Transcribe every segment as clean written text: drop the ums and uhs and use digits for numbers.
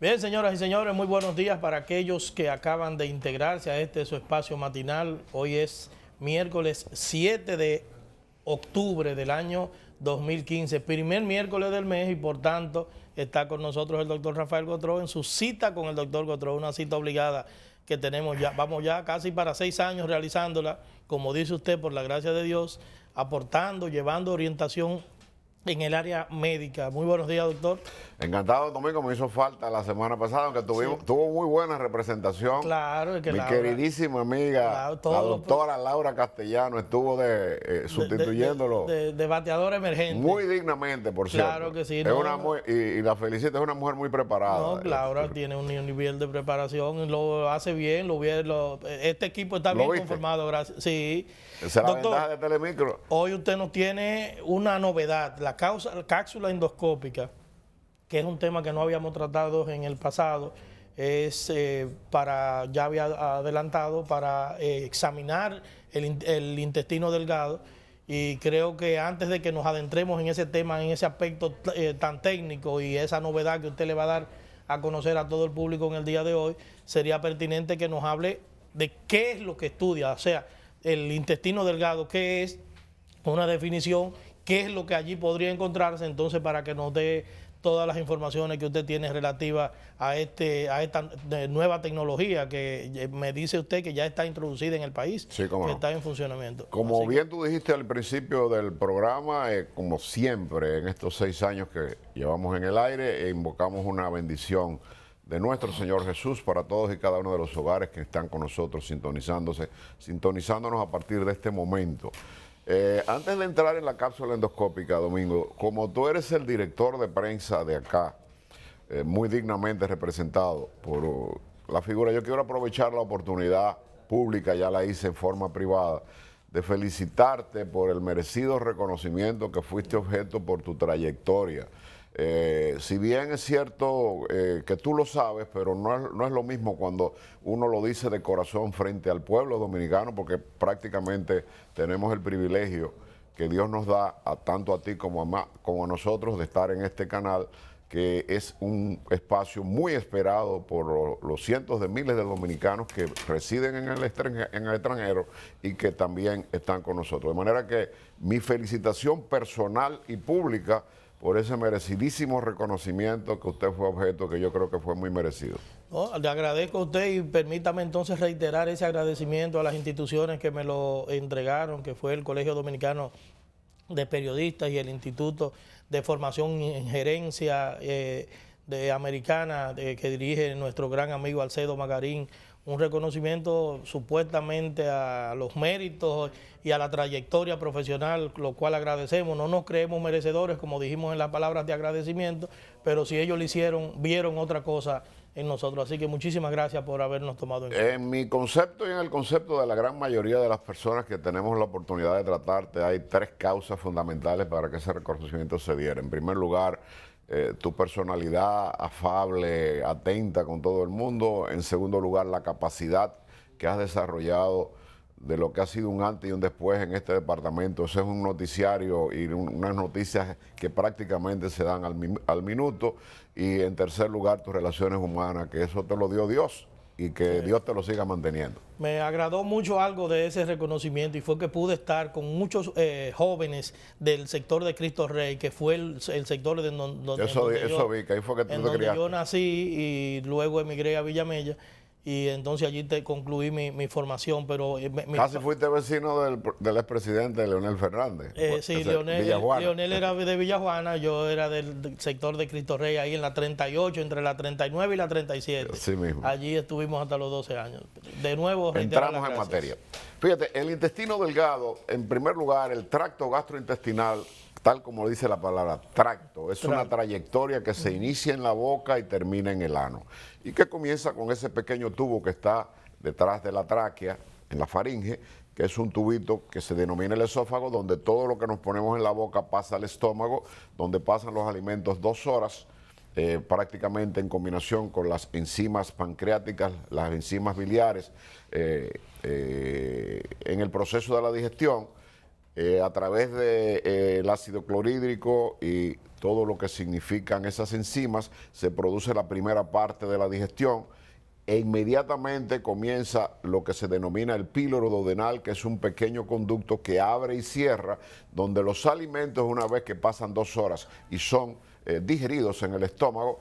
Bien, señoras y señores, muy buenos días para aquellos que acaban de integrarse a este su espacio matinal. Hoy es miércoles 7 de octubre del año 2015, primer miércoles del mes, y por tanto está con nosotros el doctor Rafael Gotró en su cita con el doctor Gotró, una cita obligada que tenemos ya, vamos ya casi para 6 años realizándola, como dice usted, por la gracia de Dios, aportando, llevando orientación en el área médica. Muy buenos días, doctor. Encantado, Domingo, me hizo falta la semana pasada, aunque tuvo muy buena representación. Claro, es que Mi Laura, queridísima amiga, la doctora Laura Castellano, estuvo sustituyéndolo. De bateador emergente. Muy dignamente, por cierto. Claro que sí. Es y la felicito, es una mujer muy preparada. No, Laura tiene un nivel de preparación, lo hace bien, este equipo está bien conformado, gracias. Sí. Esa es la ventaja de Telemicro. Hoy usted nos tiene una novedad, la cápsula endoscópica, que es un tema que no habíamos tratado en el pasado. Es ya había adelantado, para examinar el intestino delgado, y creo que antes de que nos adentremos en ese tema, en ese aspecto tan técnico y esa novedad que usted le va a dar a conocer a todo el público en el día de hoy, sería pertinente que nos hable de qué es lo que estudia, o sea, el intestino delgado, qué es, una definición, qué es lo que allí podría encontrarse, entonces para que nos dé todas las informaciones que usted tiene relativas a esta nueva tecnología que me dice usted que ya está introducida en el país, sí, que está en funcionamiento. Como bien tú dijiste al principio del programa, como siempre en estos 6 años que llevamos en el aire, invocamos una bendición de nuestro Señor Jesús para todos y cada uno de los hogares que están con nosotros sintonizándonos a partir de este momento. Antes de entrar en la cápsula endoscópica, Domingo, como tú eres el director de prensa de acá, muy dignamente representado por la figura, yo quiero aprovechar la oportunidad pública, ya la hice en forma privada, de felicitarte por el merecido reconocimiento que fuiste objeto por tu trayectoria. Si bien es cierto que tú lo sabes, pero no es lo mismo cuando uno lo dice de corazón frente al pueblo dominicano, porque prácticamente tenemos el privilegio que Dios nos da tanto a ti como a nosotros de estar en este canal, que es un espacio muy esperado por los cientos de miles de dominicanos que residen en el extranjero y que también están con nosotros. De manera que mi felicitación personal y pública por ese merecidísimo reconocimiento que usted fue objeto, que yo creo que fue muy merecido. No, le agradezco a usted y permítame entonces reiterar ese agradecimiento a las instituciones que me lo entregaron, que fue el Colegio Dominicano de Periodistas y el Instituto de Formación en Gerencia de Americana, que dirige nuestro gran amigo Alcedo Magarín. Un reconocimiento supuestamente a los méritos y a la trayectoria profesional, lo cual agradecemos. No nos creemos merecedores, como dijimos en las palabras de agradecimiento, pero si ellos lo hicieron, vieron otra cosa en nosotros. Así que muchísimas gracias por habernos tomado en cuenta. En mi concepto y en el concepto de la gran mayoría de las personas que tenemos la oportunidad de tratarte, hay 3 causas fundamentales para que ese reconocimiento se diera. En primer lugar, tu personalidad afable, atenta con todo el mundo. En segundo lugar, la capacidad que has desarrollado de lo que ha sido un antes y un después en este departamento. Ese es un noticiario y unas noticias que prácticamente se dan al minuto. Y en tercer lugar, tus relaciones humanas, que eso te lo dio Dios y que Dios te lo siga manteniendo. Me agradó mucho algo de ese reconocimiento, y fue que pude estar con muchos jóvenes del sector de Cristo Rey, que fue el sector de donde vi, que ahí fue que tú te criaste. yo nací y luego emigré a Villamella. Y entonces allí concluí mi formación, pero... Casi fuiste vecino del expresidente Leonel Fernández. Sí, Leonel era de Villajuana, yo era del sector de Cristo Rey, ahí en la 38, entre la 39 y la 37. Sí mismo. Allí estuvimos hasta los 12 años. De nuevo, entramos en materia. Fíjate, el intestino delgado, en primer lugar, el tracto gastrointestinal, tal como dice la palabra, tracto, es una trayectoria que se inicia en la boca y termina en el ano, y que comienza con ese pequeño tubo que está detrás de la tráquea, en la faringe, que es un tubito que se denomina el esófago, donde todo lo que nos ponemos en la boca pasa al estómago, donde pasan los alimentos 2 horas, prácticamente en combinación con las enzimas pancreáticas, las enzimas biliares, en el proceso de la digestión. a través del ácido clorhídrico y todo lo que significan esas enzimas, se produce la primera parte de la digestión e inmediatamente comienza lo que se denomina el píloro duodenal, que es un pequeño conducto que abre y cierra, donde los alimentos, una vez que pasan 2 horas y son digeridos en el estómago,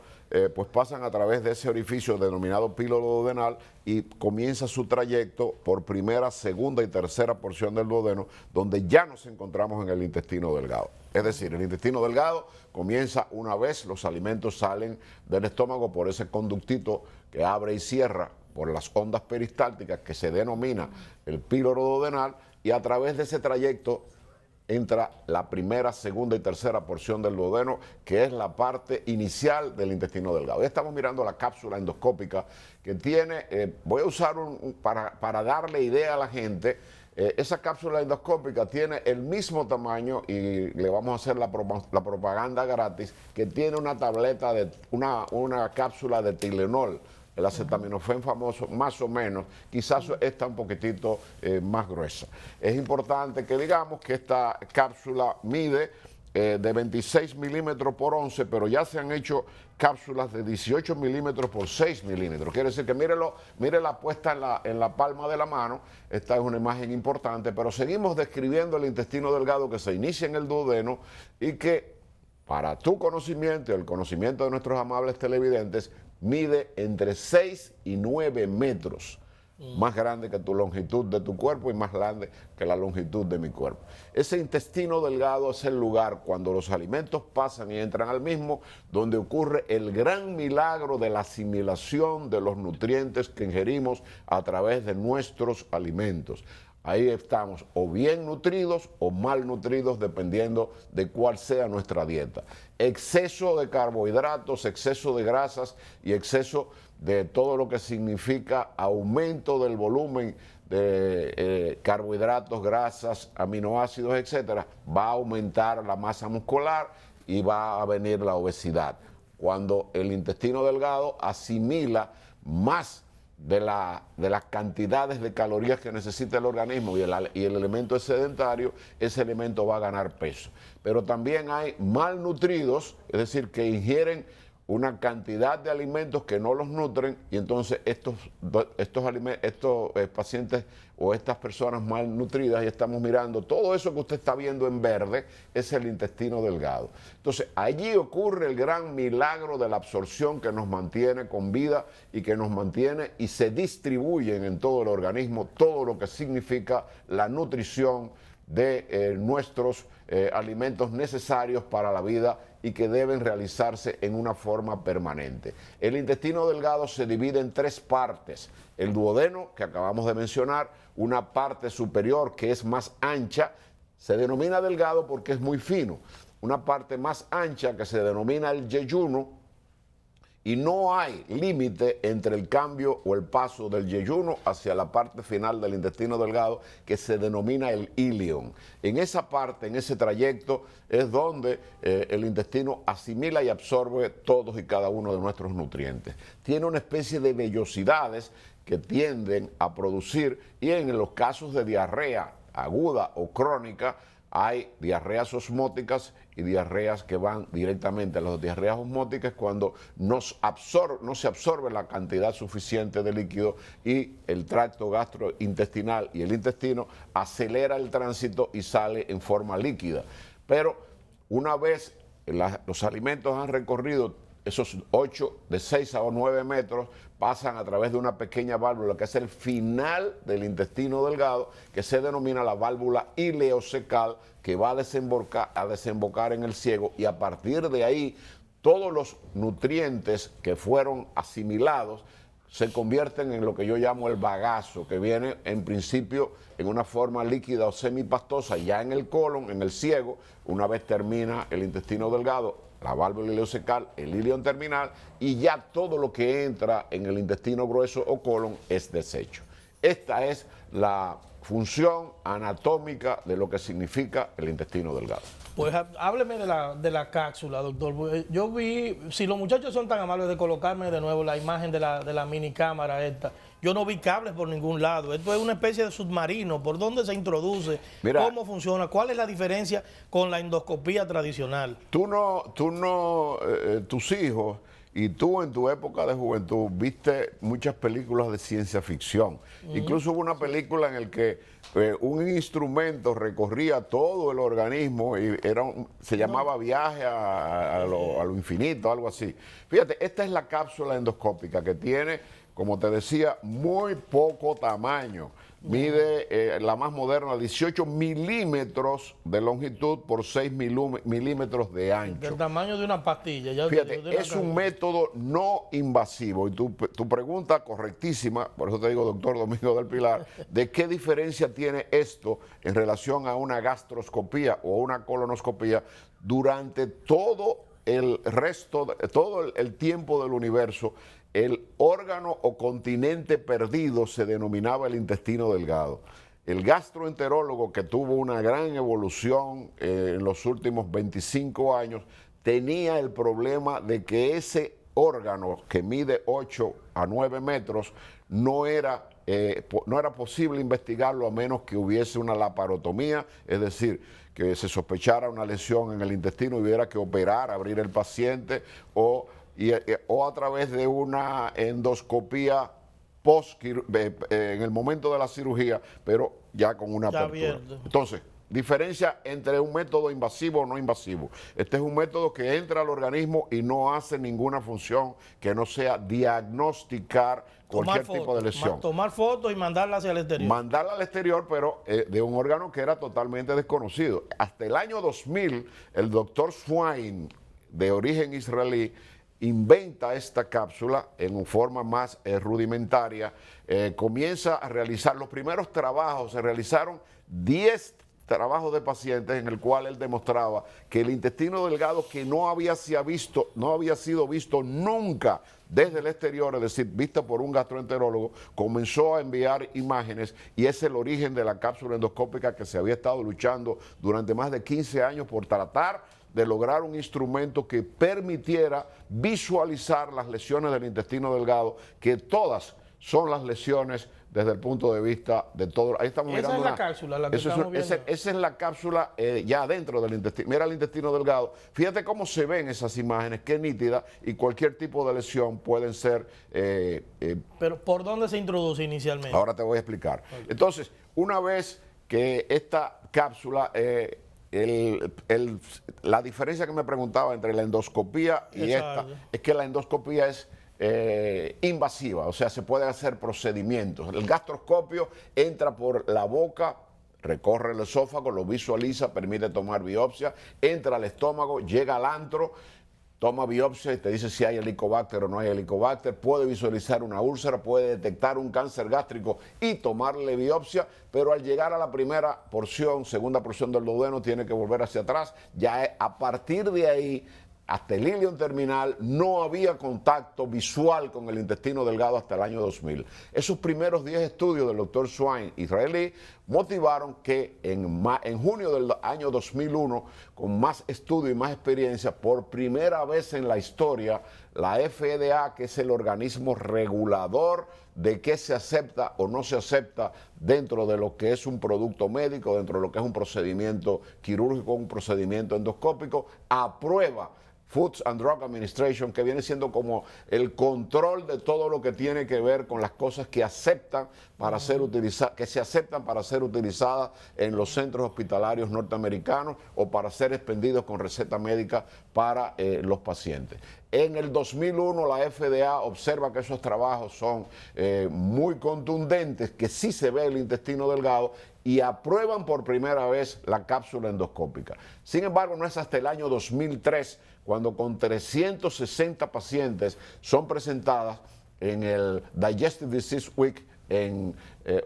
pues pasan a través de ese orificio denominado píloro duodenal y comienza su trayecto por primera, segunda y tercera porción del duodeno, donde ya nos encontramos en el intestino delgado. Es decir, el intestino delgado comienza una vez los alimentos salen del estómago por ese conductito que abre y cierra por las ondas peristálticas que se denomina el píloro duodenal, y a través de ese trayecto entra la primera, segunda y tercera porción del duodeno, que es la parte inicial del intestino delgado. Ya estamos mirando la cápsula endoscópica que tiene, voy a usar para darle idea a la gente, esa cápsula endoscópica tiene el mismo tamaño, y le vamos a hacer la propaganda gratis, que tiene una tableta de una cápsula de Tylenol, el acetaminofén famoso, más o menos, quizás está un poquitito más gruesa. Es importante que digamos que esta cápsula mide de 26 milímetros por 11, pero ya se han hecho cápsulas de 18 milímetros por 6 milímetros. Quiere decir que mire la puesta en la palma de la mano. Esta es una imagen importante, pero seguimos describiendo el intestino delgado que se inicia en el duodeno y que, para tu conocimiento y el conocimiento de nuestros amables televidentes, mide entre 6 y 9 metros, más grande que tu longitud de tu cuerpo y más grande que la longitud de mi cuerpo. Ese intestino delgado es el lugar, cuando los alimentos pasan y entran al mismo, donde ocurre el gran milagro de la asimilación de los nutrientes que ingerimos a través de nuestros alimentos. Ahí estamos o bien nutridos o mal nutridos, dependiendo de cuál sea nuestra dieta. Exceso de carbohidratos, exceso de grasas y exceso de todo lo que significa aumento del volumen de carbohidratos, grasas, aminoácidos, etcétera, va a aumentar la masa muscular y va a venir la obesidad. Cuando el intestino delgado asimila más de las cantidades de calorías que necesita el organismo y el elemento es sedentario, ese elemento va a ganar peso. Pero también hay malnutridos, es decir, que ingieren una cantidad de alimentos que no los nutren, y entonces estos pacientes o estas personas malnutridas, y estamos mirando todo eso que usted está viendo en verde, es el intestino delgado. Entonces allí ocurre el gran milagro de la absorción que nos mantiene con vida y que nos mantiene y se distribuyen en todo el organismo todo lo que significa la nutrición de nuestros alimentos necesarios para la vida y que deben realizarse en una forma permanente. El intestino delgado se divide en 3 partes. El duodeno, que acabamos de mencionar, una parte superior que es más ancha, se denomina delgado porque es muy fino. Una parte más ancha que se denomina el yeyuno, y no hay límite entre el cambio o el paso del yeyuno hacia la parte final del intestino delgado, que se denomina el ilion. En esa parte, en ese trayecto, es donde el intestino asimila y absorbe todos y cada uno de nuestros nutrientes. Tiene una especie de vellosidades que tienden a producir, y en los casos de diarrea aguda o crónica, hay diarreas osmóticas y diarreas que van directamente a las diarreas osmóticas cuando no se absorbe la cantidad suficiente de líquido y el tracto gastrointestinal y el intestino acelera el tránsito y sale en forma líquida. Pero una vez los alimentos han recorrido esos 6 a 9 metros, pasan a través de una pequeña válvula que es el final del intestino delgado, que se denomina la válvula ileocecal, que va a desembocar en el ciego, y a partir de ahí todos los nutrientes que fueron asimilados se convierten en lo que yo llamo el bagazo, que viene en principio en una forma líquida o semipastosa ya en el colon, en el ciego. Una vez termina el intestino delgado, la válvula ileocecal, el ilion terminal, y ya todo lo que entra en el intestino grueso o colon es desecho. Esta es la función anatómica de lo que significa el intestino delgado. Pues hábleme de la cápsula, doctor. Yo vi, si los muchachos son tan amables de colocarme de nuevo la imagen de la mini cámara esta, yo no vi cables por ningún lado. Esto es una especie de submarino. ¿Por dónde se introduce? Mira, ¿cómo funciona? ¿Cuál es la diferencia con la endoscopía tradicional? Tus hijos y tú en tu época de juventud viste muchas películas de ciencia ficción. Incluso hubo una película en la que un instrumento recorría todo el organismo y se llamaba Viaje a lo infinito, algo así. Fíjate, esta es la cápsula endoscópica que tiene, como te decía, muy poco tamaño. Mide la más moderna 18 milímetros de longitud por 6 milímetros de ancho. Del tamaño de una pastilla. Ya Fíjate, es un método no invasivo. Y tu pregunta correctísima, por eso te digo, doctor Domingo del Pilar, ¿de qué diferencia tiene esto en relación a una gastroscopía o una colonoscopía durante todo el todo el tiempo del universo? El órgano o continente perdido se denominaba el intestino delgado. El gastroenterólogo, que tuvo una gran evolución en los últimos 25 años, tenía el problema de que ese órgano que mide 8 a 9 metros no era posible investigarlo a menos que hubiese una laparotomía, es decir, que se sospechara una lesión en el intestino y hubiera que operar, abrir el paciente o a través de una endoscopía en el momento de la cirugía, pero ya con una apertura. Entonces, diferencia entre un método invasivo o no invasivo. Este es un método que entra al organismo y no hace ninguna función que no sea diagnosticar cualquier tipo de lesión. Tomar fotos y mandarla hacia el exterior. Mandarla al exterior, pero de un órgano que era totalmente desconocido. Hasta el año 2000, el doctor Swain, de origen israelí, inventa esta cápsula en forma más rudimentaria, comienza a realizar los primeros trabajos, se realizaron 10 trabajos de pacientes en el cual él demostraba que el intestino delgado, que no había sido visto nunca desde el exterior, es decir, visto por un gastroenterólogo, comenzó a enviar imágenes y es el origen de la cápsula endoscópica que se había estado luchando durante más de 15 años por tratar de lograr un instrumento que permitiera visualizar las lesiones del intestino delgado, que todas son las lesiones desde el punto de vista de todo. Ahí estamos mirando la cápsula, la que estamos viendo. Esa es la cápsula ya dentro del intestino. Mira el intestino delgado. Fíjate cómo se ven esas imágenes, qué nítida, y cualquier tipo de lesión pueden ser... Pero ¿por dónde se introduce inicialmente? Ahora te voy a explicar. Okay. Entonces, una vez que esta cápsula... la diferencia que me preguntaba entre la endoscopía y esta es que la endoscopía es invasiva, o sea, se pueden hacer procedimientos. El gastroscopio entra por la boca, recorre el esófago, lo visualiza, permite tomar biopsia, entra al estómago, llega al antro, toma biopsia y te dice si hay helicobacter o no hay helicobacter, puede visualizar una úlcera, puede detectar un cáncer gástrico y tomarle biopsia, pero al llegar a la primera porción, segunda porción del duodeno, tiene que volver hacia atrás. Ya a partir de ahí, hasta el ileum terminal, no había contacto visual con el intestino delgado hasta el año 2000. Esos primeros 10 estudios del doctor Swain, israelí, motivaron que en junio del año 2001, con más estudio y más experiencia, por primera vez en la historia, la FDA, que es el organismo regulador de qué se acepta o no se acepta dentro de lo que es un producto médico, dentro de lo que es un procedimiento quirúrgico, un procedimiento endoscópico, aprueba Food and Drug Administration, que viene siendo como el control de todo lo que tiene que ver con las cosas que aceptan para ser utilizadas, que se aceptan para ser utilizadas en los centros hospitalarios norteamericanos o para ser expendidos con receta médica para los pacientes. En el 2001 la FDA observa que esos trabajos son muy contundentes, que sí se ve el intestino delgado, y aprueban por primera vez la cápsula endoscópica. Sin embargo, no es hasta el año 2003 cuando con 360 pacientes son presentadas en el Digestive Disease Week en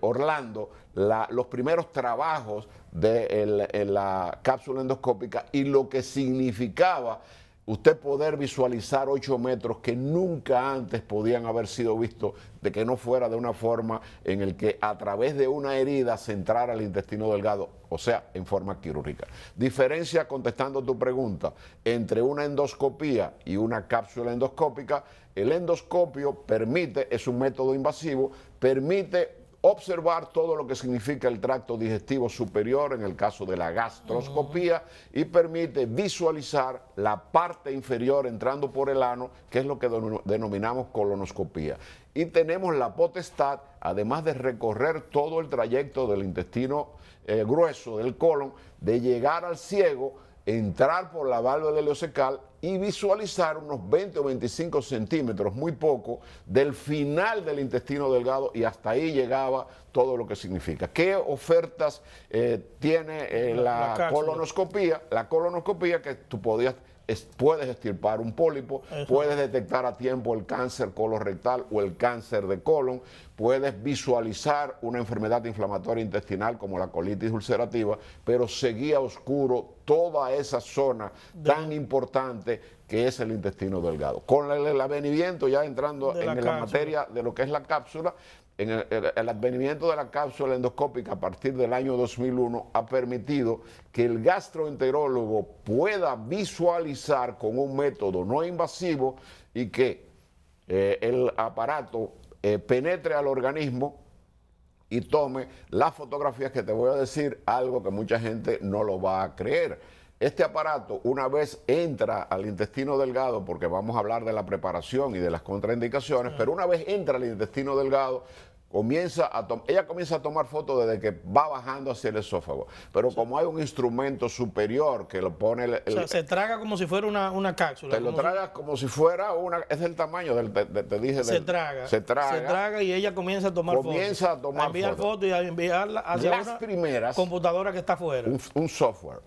Orlando los primeros trabajos de la cápsula endoscópica y lo que significaba usted poder visualizar 8 metros que nunca antes podían haber sido vistos, de que no fuera de una forma en el que a través de una herida se entrara al intestino delgado, o sea, en forma quirúrgica. Diferencia, contestando tu pregunta, entre una endoscopía y una cápsula endoscópica. El endoscopio permite, es un método invasivo, permite observar todo lo que significa el tracto digestivo superior en el caso de la gastroscopía y permite visualizar la parte inferior entrando por el ano, que es lo que denominamos colonoscopía. Y tenemos la potestad, además de recorrer todo el trayecto del intestino grueso del colon, de llegar al ciego, entrar por la válvula ileocecal y visualizar unos 20 o 25 centímetros, muy poco, del final del intestino delgado, y hasta ahí llegaba todo lo que significa. ¿Qué ofertas tiene la colonoscopía? La colonoscopía, que tú puedes extirpar un pólipo, puedes detectar a tiempo el cáncer colorectal o el cáncer de colon, puedes visualizar una enfermedad inflamatoria intestinal como la colitis ulcerativa, pero seguía oscuro toda esa zona tan importante que es el intestino delgado. Con el advenimiento, ya entrando en la materia de lo que es la cápsula, el advenimiento de la cápsula endoscópica a partir del año 2001 ha permitido que el gastroenterólogo pueda visualizar con un método no invasivo y que el aparato penetre al organismo y tome las fotografías, que te voy a decir algo que mucha gente no lo va a creer. Este aparato, una vez entra al intestino delgado, porque vamos a hablar de la preparación y de las contraindicaciones, pero una vez entra al intestino delgado, ella comienza a tomar fotos desde que va bajando hacia el esófago. Pero como hay un instrumento superior que lo pone... o sea, se traga como si fuera una cápsula. Te lo tragas como si fuera una... Es el tamaño te dije... Se traga y ella comienza a tomar fotos. Comienza a tomar enviar fotos y a enviarla hacia las primeras, computadora que está afuera. Un software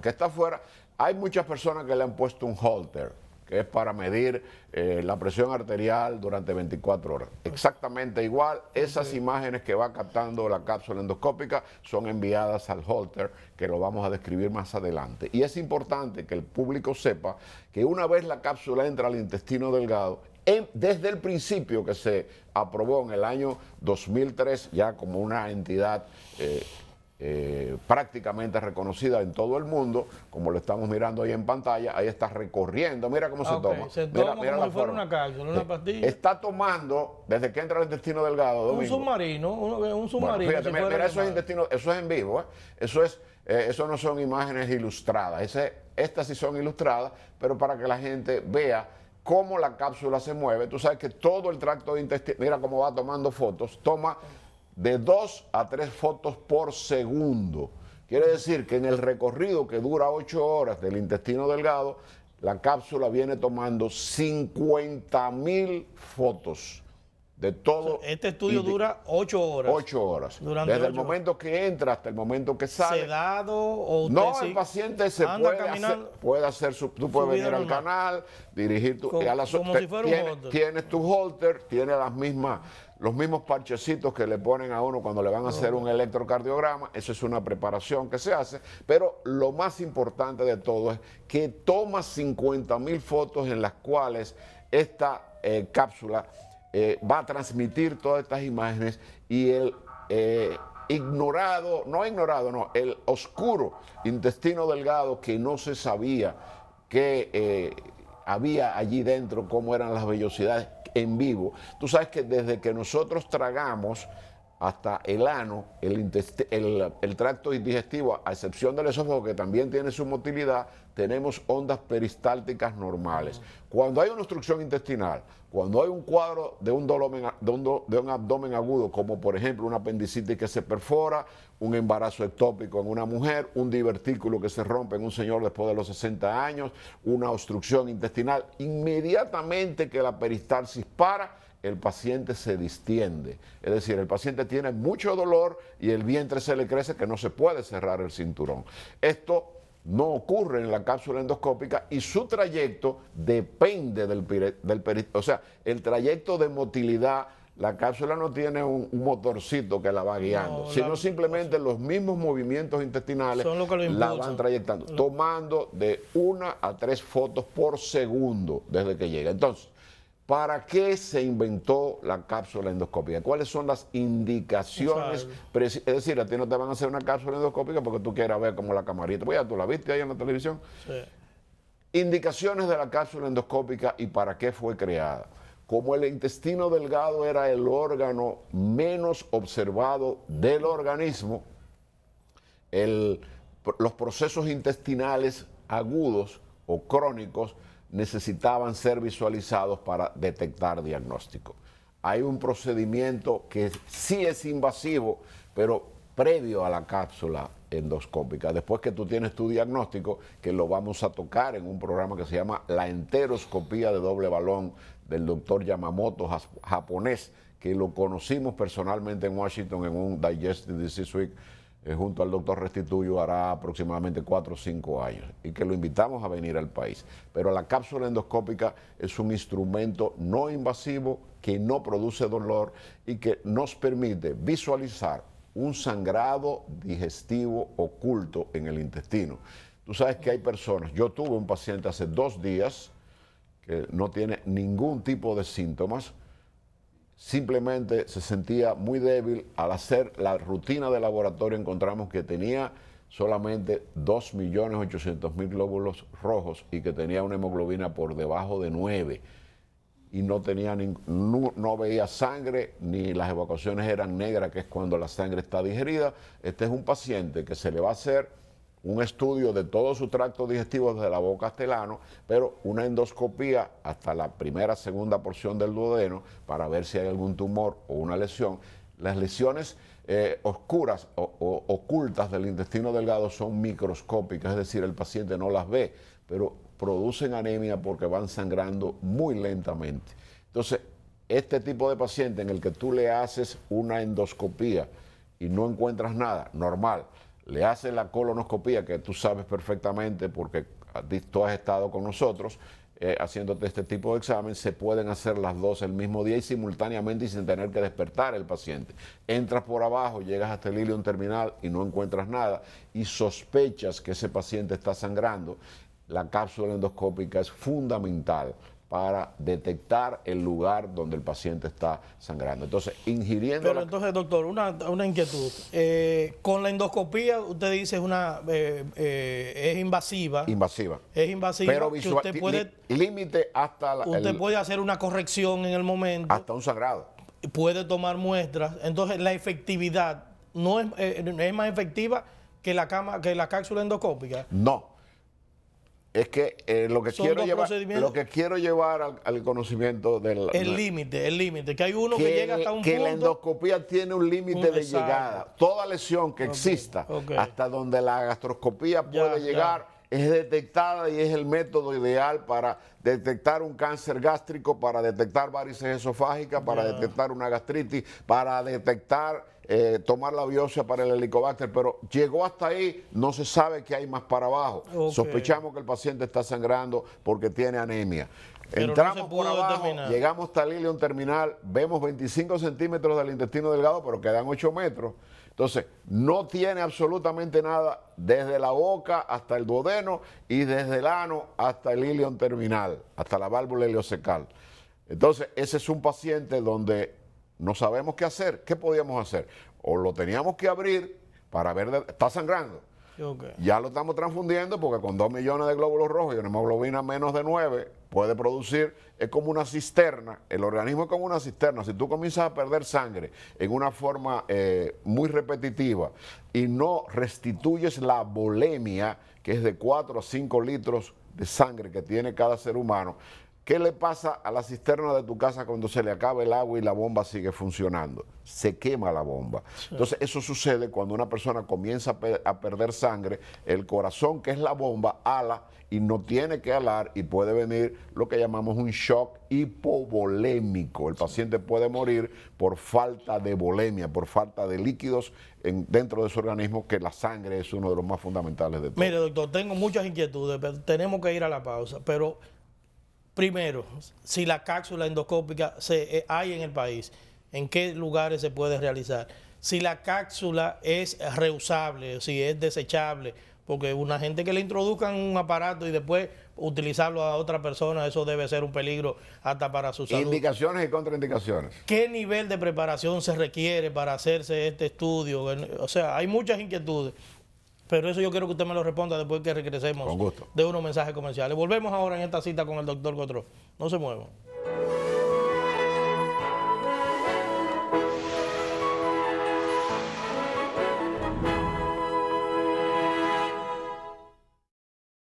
que está afuera. Hay muchas personas que le han puesto un Holter, que es para medir la presión arterial durante 24 horas. Exactamente igual, esas imágenes que va captando la cápsula endoscópica son enviadas al Holter, que lo vamos a describir más adelante. Y es importante que el público sepa que una vez la cápsula entra al intestino delgado, desde el principio que se aprobó en el año 2003, ya como una entidad prácticamente reconocida en todo el mundo, como lo estamos mirando ahí en pantalla, ahí está recorriendo, mira cómo se toma. Se toma como si fuera una cápsula, una pastilla. Está tomando, desde que entra al intestino delgado, Domingo, un submarino. Bueno, fíjate, mira, eso es intestino, eso es en vivo, eso no son imágenes ilustradas, estas sí son ilustradas, pero para que la gente vea cómo la cápsula se mueve. Tú sabes que todo el tracto intestinal, mira cómo va tomando fotos, toma de 2 a 3 fotos por segundo. Quiere decir que en el recorrido que dura 8 horas del intestino delgado, la cápsula viene tomando 50.000 fotos de todo. O sea, este estudio dura 8 horas. 8 horas. Desde el momento que entra hasta el momento que sale. ¿Sedado o usted no, el paciente se puede hacer tú puedes venir al canal, dirigir como si fuera un holter. Tienes tu holter, tiene los mismos parchecitos que le ponen a uno cuando le van a hacer un electrocardiograma. Eso es una preparación que se hace, pero lo más importante de todo es que toma 50.000 fotos en las cuales esta cápsula va a transmitir todas estas imágenes, y el el oscuro intestino delgado, que no se sabía que había allí dentro, cómo eran las vellosidades en vivo. Tú sabes que desde que nosotros tragamos hasta el ano, el tracto digestivo, a excepción del esófago, que también tiene su motilidad, tenemos ondas peristálticas normales. Cuando hay una obstrucción intestinal, cuando hay un cuadro de un abdomen agudo, como por ejemplo una apendicitis que se perfora, un embarazo ectópico en una mujer, un divertículo que se rompe en un señor después de los 60 años, una obstrucción intestinal, inmediatamente que la peristalsis para, el paciente se distiende. Es decir, el paciente tiene mucho dolor y el vientre se le crece, que no se puede cerrar el cinturón. Esto no ocurre en la cápsula endoscópica, y su trayecto depende del o sea, el trayecto de motilidad la cápsula no tiene un motorcito que la va guiando, No, sino simplemente los mismos movimientos intestinales son lo que lo la impulsan. van trayectando, tomando de 1 a 3 fotos por segundo desde que llega. Entonces, ¿para qué se inventó la cápsula endoscópica? ¿Cuáles son las indicaciones? Es decir, a ti no te van a hacer una cápsula endoscópica porque tú quieras ver como la camarita. Pues ya tú la viste ahí en la televisión. Sí. Indicaciones de la cápsula endoscópica y para qué fue creada. Como el intestino delgado era el órgano menos observado del organismo, los procesos intestinales agudos o crónicos necesitaban ser visualizados para detectar diagnóstico. Hay un procedimiento que sí es invasivo, pero previo a la cápsula endoscópica. Después que tú tienes tu diagnóstico, que lo vamos a tocar en un programa que se llama La enteroscopía de doble balón del doctor Yamamoto, japonés, que lo conocimos personalmente en Washington en un Digestive Disease Week, junto al doctor Restituyo hará aproximadamente 4 o 5 años y que lo invitamos a venir al país. Pero la cápsula endoscópica es un instrumento no invasivo que no produce dolor y que nos permite visualizar un sangrado digestivo oculto en el intestino. Tú sabes que hay personas, yo tuve un paciente hace 2 días que no tiene ningún tipo de síntomas, simplemente se sentía muy débil. Al hacer la rutina de laboratorio encontramos que tenía solamente 2.800.000 glóbulos rojos y que tenía una hemoglobina por debajo de 9 y no tenía no veía sangre, ni las evacuaciones eran negras, que es cuando la sangre está digerida. Este es un paciente que se le va a hacer un estudio de todo su tracto digestivo desde la boca hasta el ano, pero una endoscopía hasta la primera, segunda porción del duodeno para ver si hay algún tumor o una lesión. Las lesiones oscuras o ocultas del intestino delgado son microscópicas, es decir, el paciente no las ve, pero producen anemia porque van sangrando muy lentamente. Entonces, este tipo de paciente en el que tú le haces una endoscopía y no encuentras nada, normal, le haces la colonoscopía, que tú sabes perfectamente porque tú has estado con nosotros haciéndote este tipo de examen, se pueden hacer las dos el mismo día y simultáneamente y sin tener que despertar el paciente. Entras por abajo, llegas hasta el ilion terminal y no encuentras nada y sospechas que ese paciente está sangrando. La cápsula endoscópica es fundamental para detectar el lugar donde el paciente está sangrando. Entonces, ingiriendo... Pero entonces, doctor, una inquietud. Con la endoscopía, usted dice es invasiva. Invasiva. Es invasiva. Pero que usted puede, límite hasta... usted puede hacer una corrección en el momento. Hasta un sangrado. Puede tomar muestras. Entonces, la efectividad no es más efectiva que la cápsula endoscópica. No. Es que lo que quiero llevar al conocimiento del... El límite, que hay uno que llega hasta un punto... Que la endoscopía tiene un límite de llegada. Toda lesión que exista, hasta donde la gastroscopía puede llegar, es detectada y es el método ideal para detectar un cáncer gástrico, para detectar varices esofágicas, para detectar una gastritis, para detectar... tomar la biopsia para el helicobacter, pero llegó hasta ahí, no se sabe qué hay más para abajo. Sospechamos que el paciente está sangrando porque tiene anemia. Pero entramos por abajo, llegamos hasta el ilion terminal, vemos 25 centímetros del intestino delgado, pero quedan 8 metros. Entonces, no tiene absolutamente nada desde la boca hasta el duodeno y desde el ano hasta el ilion terminal, hasta la válvula ileocecal. Entonces, ese es un paciente donde no sabemos qué hacer. ¿Qué podíamos hacer? O lo teníamos que abrir para ver, está sangrando. Ya lo estamos transfundiendo porque con 2 millones de glóbulos rojos y una hemoglobina menos de 9 puede producir, es como una cisterna, el organismo es como una cisterna. Si tú comienzas a perder sangre en una forma muy repetitiva y no restituyes la volemia, que es de 4 a 5 litros de sangre que tiene cada ser humano, ¿qué le pasa a la cisterna de tu casa cuando se le acaba el agua y la bomba sigue funcionando? Se quema la bomba. Entonces, eso sucede cuando una persona comienza a perder sangre, el corazón, que es la bomba, ala y no tiene que alar y puede venir lo que llamamos un shock hipovolémico. El paciente puede morir por falta de volemia, por falta de líquidos dentro de su organismo, que la sangre es uno de los más fundamentales de todo. Mire, doctor, tengo muchas inquietudes, pero tenemos que ir a la pausa, pero... Primero, si la cápsula endoscópica hay en el país, en qué lugares se puede realizar. Si la cápsula es reusable, si es desechable, porque una gente que le introduzcan un aparato y después utilizarlo a otra persona, eso debe ser un peligro hasta para su salud. Indicaciones y contraindicaciones. ¿Qué nivel de preparación se requiere para hacerse este estudio? O sea, hay muchas inquietudes, pero eso yo quiero que usted me lo responda después que regresemos Con gusto. de unos mensajes comerciales. Volvemos ahora en esta cita con el doctor Gotró. No se muevan.